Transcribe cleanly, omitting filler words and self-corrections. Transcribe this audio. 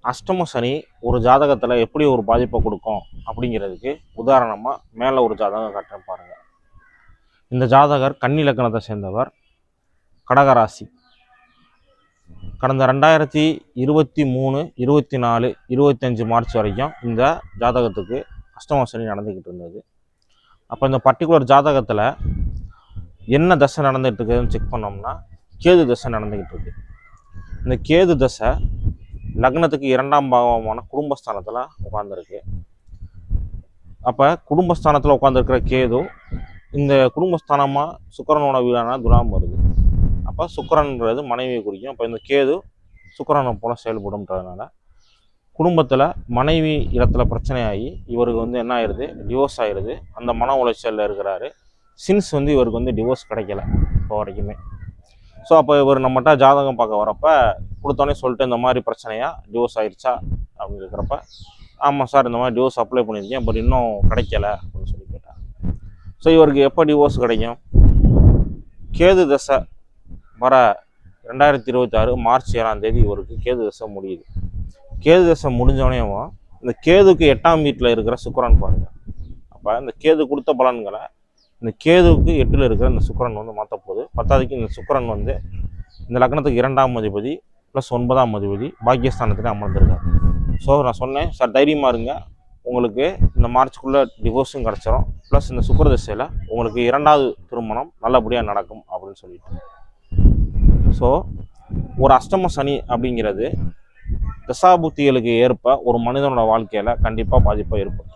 அஷ்டம சனி ஒரு ஜாதகத்தில் எப்படி ஒரு பாதிப்பை கொடுக்கும் அப்படிங்கிறதுக்கு உதாரணமாக மேலே ஒரு ஜாதகம் காட்டுறேன் பாருங்கள். இந்த ஜாதகர் கன்னி லக்னத்தை சேர்ந்தவர், கடகராசி. கடந்த 2023, 24, 25 மார்ச் வரைக்கும் இந்த ஜாதகத்துக்கு அஷ்டம சனி நடந்துக்கிட்டு இருந்தது. அப்போ இந்த பர்டிகுலர் ஜாதகத்தில் என்ன தசை நடந்துகிட்டு இருக்குதுன்னு செக் பண்ணோம்னா கேது தசை நடந்துக்கிட்டு இருக்கு. இந்த கேது தசை லக்னத்துக்கு 2ஆம் பாவமான குடும்பஸ்தானத்தில் உட்காந்துருக்கு. அப்போ குடும்பஸ்தானத்தில் உட்காந்துருக்கிற கேது இந்த குடும்பஸ்தானமாக சுக்கிரனோட வீடான துலாம் வருது. அப்போ சுக்கிரன்றது மனைவியை குறிக்கும். அப்போ இந்த கேது சுக்கிரனை போல செயல்படும்ன்றதுனால குடும்பத்தில் மனைவி இடத்துல பிரச்சனையாகி இவருக்கு என்ன ஆயிடுது, டிவோர்ஸ் ஆயிடுது. அந்த மன உளைச்சலில் இருக்கிறாரு. சின்ஸ் இவருக்கு டிவோர்ஸ் கிடைக்கல இப்போ வரைக்குமே. ஸோ அப்போ இவர் நம்மகிட்ட ஜாதகம் பார்க்க வரப்போ கொடுத்தோன்னே சொல்லிட்டு இந்த மாதிரி பிரச்சனையாக டிவோர்ஸ் ஆயிடுச்சா அப்படின்னு இருக்கிறப்ப, ஆமாம் சார் இந்த மாதிரி டிவோர்ஸ் அப்ளை பண்ணியிருக்கேன், பட் இன்னும் கிடைக்கல அப்படின்னு சொல்லி கேட்டார். ஸோ இவருக்கு எப்போ டிவோர்ஸ் கிடைக்கும்? கேது தசை வர 2026 மார்ச் 7ஆம் தேதி இவருக்கு கேது தசை முடியுது. கேது தசை முடிஞ்சோடனேவும் இந்த கேதுக்கு 8ஆம் வீட்டில் இருக்கிற சுக்கிரன் பாருங்கள். அப்போ இந்த கேது கொடுத்த பலன்களை இந்த கேதுவுக்கு 8ல் இருக்கிற இந்த சுக்கிரன் மாற்ற போகுது. 10ஆவதுக்கு இந்த சுக்கிரன் இந்த லக்னத்துக்கு 2ஆம் அதிபதி ப்ளஸ் 9ஆம் அதிபதி பாக்கியஸ்தானத்தில் அமர்ந்திருக்காரு. ஸோ நான் சொன்னேன் சார் தைரியமாக இருங்க, உங்களுக்கு இந்த மார்ச்சுக்குள்ளே டிவோர்ஸும் கிடச்சிரும், ப்ளஸ் இந்த சுக்கிர திசையில் உங்களுக்கு 2வது திருமணம் நல்லபடியாக நடக்கும் அப்படின்னு சொல்லிட்டு. ஸோ ஒரு அஷ்டம சனி அப்படிங்கிறது தசாபுத்திகளுக்கு ஏற்ப ஒரு மனிதனோட வாழ்க்கையில் கண்டிப்பாக பாதிப்பாக இருக்கும்.